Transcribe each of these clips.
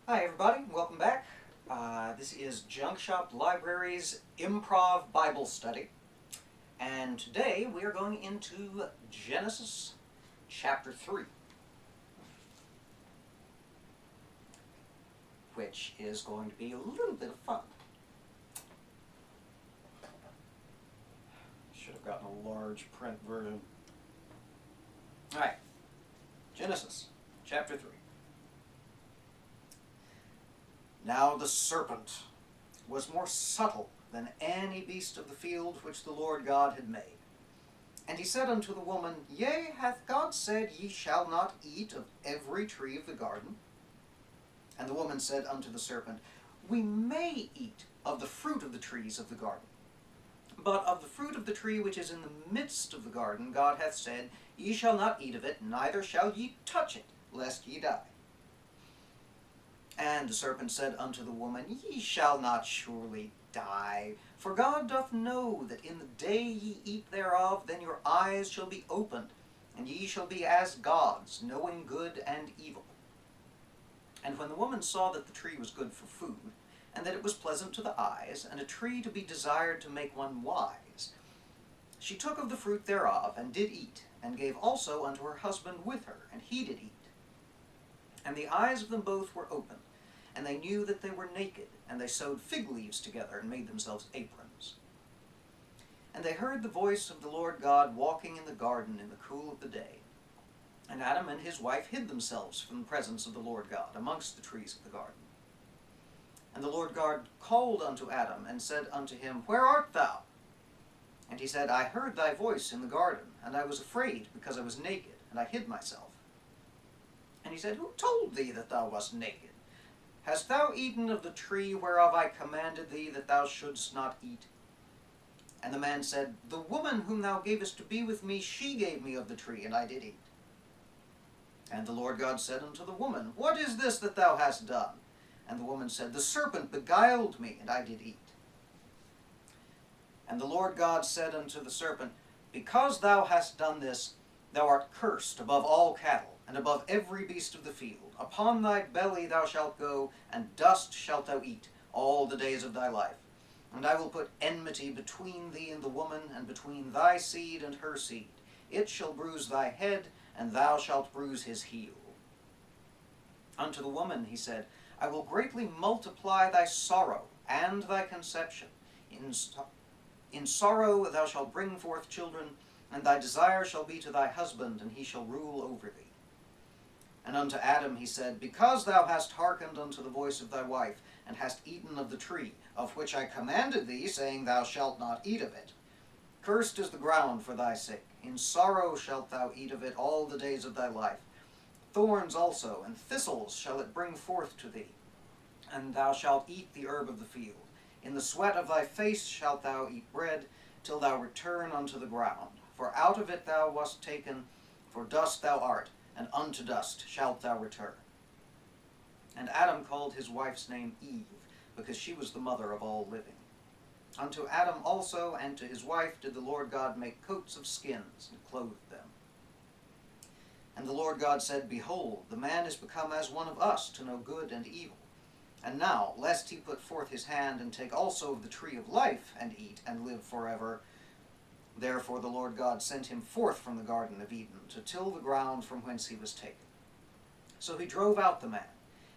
Hi everybody, welcome back. This is Junk Shop Library's Improv Bible Study, and today we are going into Genesis chapter 3, which is going to be a little bit of fun. Should have gotten a large print version. Alright, Genesis chapter 3. Now the serpent was more subtle than any beast of the field which the Lord God had made. And he said unto the woman, Yea, hath God said, Ye shall not eat of every tree of the garden? And the woman said unto the serpent, We may eat of the fruit of the trees of the garden. But of the fruit of the tree which is in the midst of the garden, God hath said, Ye shall not eat of it, neither shall ye touch it, lest ye die. And the serpent said unto the woman, Ye shall not surely die, for God doth know that in the day ye eat thereof, then your eyes shall be opened, and ye shall be as gods, knowing good and evil. And when the woman saw that the tree was good for food, and that it was pleasant to the eyes, and a tree to be desired to make one wise, she took of the fruit thereof, and did eat, and gave also unto her husband with her, and he did eat. And the eyes of them both were opened, and they knew that they were naked, and they sewed fig leaves together, and made themselves aprons. And they heard the voice of the Lord God walking in the garden in the cool of the day. And Adam and his wife hid themselves from the presence of the Lord God amongst the trees of the garden. And the Lord God called unto Adam, and said unto him, Where art thou? And he said, I heard thy voice in the garden, and I was afraid, because I was naked, and I hid myself. And he said, Who told thee that thou wast naked? Hast thou eaten of the tree whereof I commanded thee that thou shouldst not eat? And the man said, The woman whom thou gavest to be with me, she gave me of the tree, and I did eat. And the Lord God said unto the woman, What is this that thou hast done? And the woman said, The serpent beguiled me, and I did eat. And the Lord God said unto the serpent, Because thou hast done this, thou art cursed above all cattle, and above every beast of the field. Upon thy belly thou shalt go, and dust shalt thou eat all the days of thy life. And I will put enmity between thee and the woman, and between thy seed and her seed. It shall bruise thy head, and thou shalt bruise his heel. Unto the woman he said, I will greatly multiply thy sorrow and thy conception. In sorrow thou shalt bring forth children, and thy desire shall be to thy husband, and he shall rule over thee. And unto Adam he said, Because thou hast hearkened unto the voice of thy wife, and hast eaten of the tree, of which I commanded thee, saying, Thou shalt not eat of it. Cursed is the ground for thy sake. In sorrow shalt thou eat of it all the days of thy life. Thorns also and thistles shall it bring forth to thee, and thou shalt eat the herb of the field. In the sweat of thy face shalt thou eat bread, till thou return unto the ground. For out of it thou wast taken, for dust thou art, and unto dust shalt thou return. And Adam called his wife's name Eve, because she was the mother of all living. Unto Adam also and to his wife did the Lord God make coats of skins, and clothed them. And the Lord God said, Behold, the man is become as one of us, to know good and evil. And now, lest he put forth his hand, and take also of the tree of life, and eat, and live forever, therefore the Lord God sent him forth from the Garden of Eden, to till the ground from whence he was taken. So he drove out the man,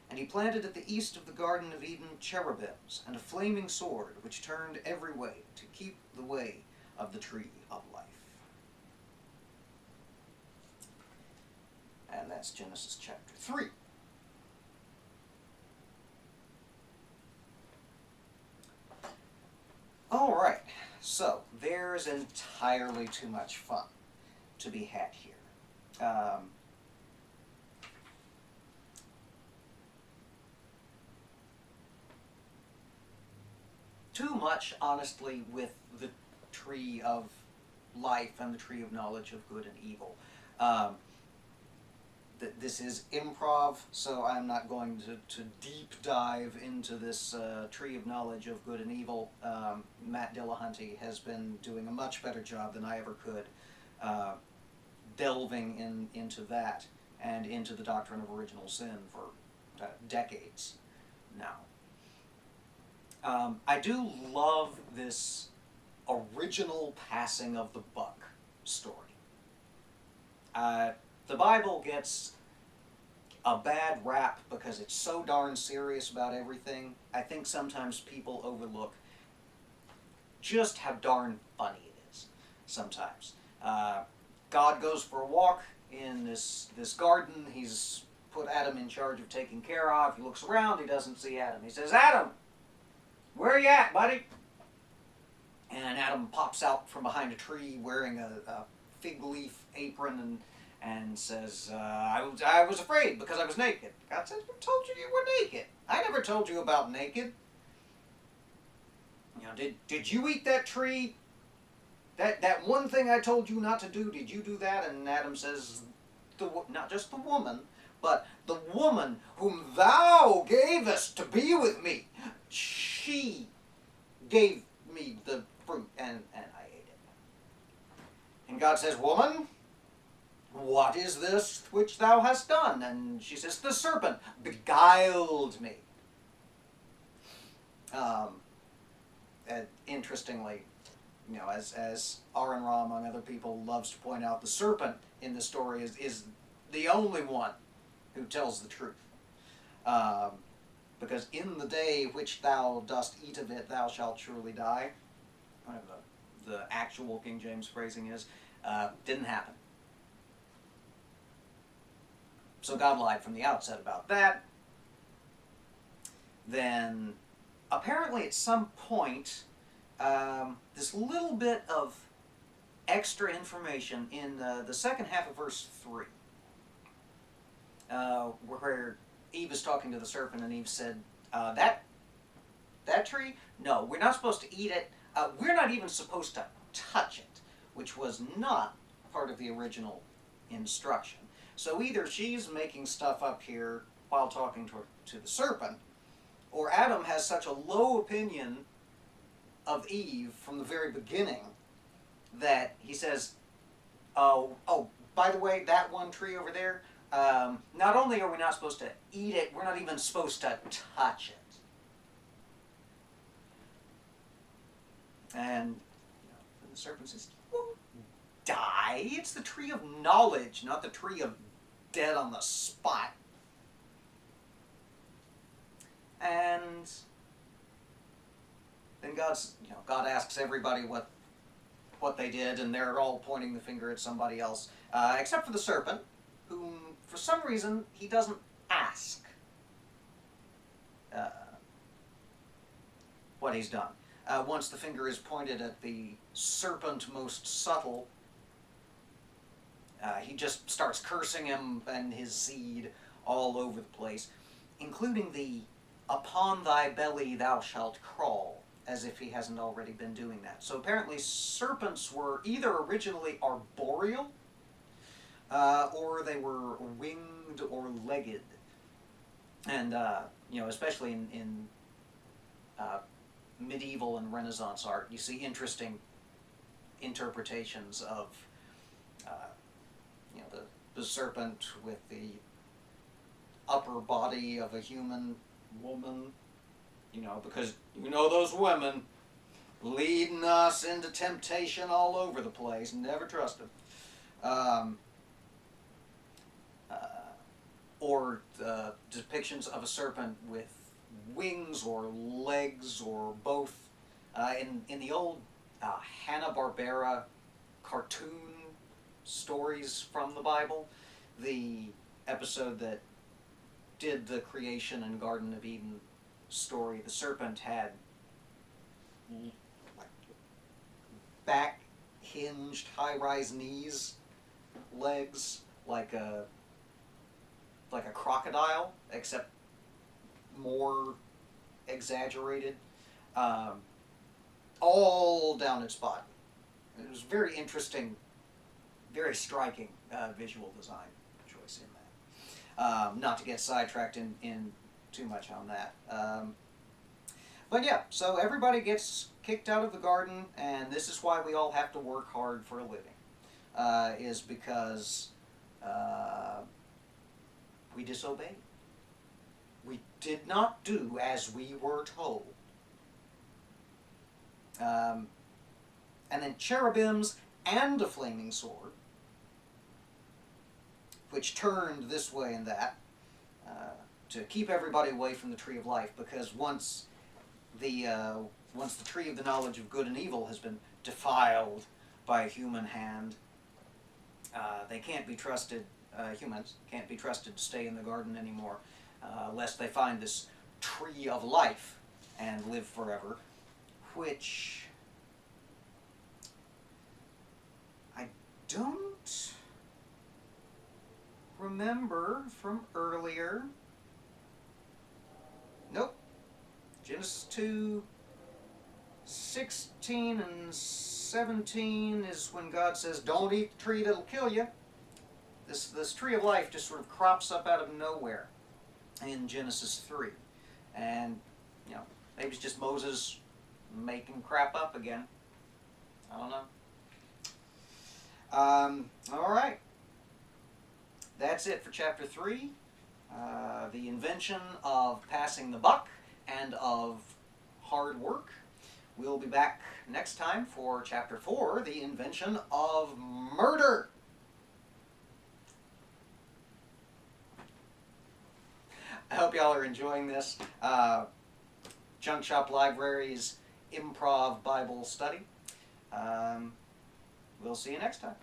and he planted at the east of the Garden of Eden cherubims, and a flaming sword, which turned every way, to keep the way of the tree of life. And that's Genesis chapter 3. Alright, so there's entirely too much fun to be had here. Too much, honestly, with the tree of life and the tree of knowledge of good and evil. This is improv, so I'm not going to deep dive into this tree of knowledge of good and evil. Matt Dillahunty has been doing a much better job than I ever could delving into that and into the doctrine of original sin for decades now. I do love this original passing of the buck story. The Bible gets a bad rap because it's so darn serious about everything. I think sometimes people overlook just how darn funny it is sometimes. God goes for a walk in this garden. He's put Adam in charge of taking care of. He looks around, he doesn't see Adam. He says, "Adam, where are you at, buddy?" And Adam pops out from behind a tree wearing a fig leaf apron and says, I was afraid because I was naked. God says, "Who told you you were naked? I never told you about naked. You know, did you eat that tree? That one thing I told you not to do, did you do that?" And Adam says, not just the woman, but the woman whom thou gavest to be with me, she gave me the fruit, and I ate it. And God says, "Woman, what is this which thou hast done?" And she says, "The serpent beguiled me." Interestingly, you know, as R.N. Ra, among other people, loves to point out, the serpent in the story is the only one who tells the truth. Because in the day which thou dost eat of it, thou shalt surely die. Whatever the actual King James phrasing is, didn't happen. So God lied from the outset about that. Then, apparently at some point, this little bit of extra information in the second half of verse 3, where Eve is talking to the serpent, and Eve said, that tree? No, we're not supposed to eat it. We're not even supposed to touch it, which was not part of the original instruction. So either she's making stuff up here while talking to the serpent, or Adam has such a low opinion of Eve from the very beginning that he says, oh, by the way, that one tree over there, not only are we not supposed to eat it, we're not even supposed to touch it. And the serpent says, "You won't die. It's the tree of knowledge, not the tree of dead on the spot." And then God asks everybody what they did, and they're all pointing the finger at somebody else, except for the serpent, whom for some reason he doesn't ask what he's done. Once the finger is pointed at the serpent most subtle, he just starts cursing him and his seed all over the place, including the "upon thy belly thou shalt crawl," as if he hasn't already been doing that. So apparently serpents were either originally arboreal, or they were winged or legged. And, especially in medieval and Renaissance art, you see interesting interpretations of, the serpent with the upper body of a human woman, because those women leading us into temptation all over the place. Never trust them. Or the depictions of a serpent with wings or legs or both. In the old Hanna-Barbera cartoon stories from the Bible, the episode that did the creation and Garden of Eden story, the serpent had back-hinged, high-rise knees, legs, like a crocodile, except more exaggerated, all down its body. It was very interesting, very striking visual design choice in that. Not to get sidetracked in too much on that. But yeah, so everybody gets kicked out of the garden, and this is why we all have to work hard for a living, is because we disobeyed. did not do as we were told. And then cherubims and a flaming sword, which turned this way and that, to keep everybody away from the tree of life, because once the tree of the knowledge of good and evil has been defiled by a human hand, they can't be trusted, humans can't be trusted to stay in the garden anymore, lest they find this tree of life and live forever, which I don't remember from earlier. Nope. Genesis 2, 16 and 17 is when God says, don't eat the tree that'll kill you. This tree of life just sort of crops up out of nowhere in Genesis 3. And, you know, maybe it's just Moses making crap up again. I don't know. All right. That's it for Chapter 3. The invention of passing the buck and of hard work. We'll be back next time for Chapter 4, the invention of murder. I hope y'all are enjoying this. Junk Shop Library's Improv Bible Study. We'll see you next time.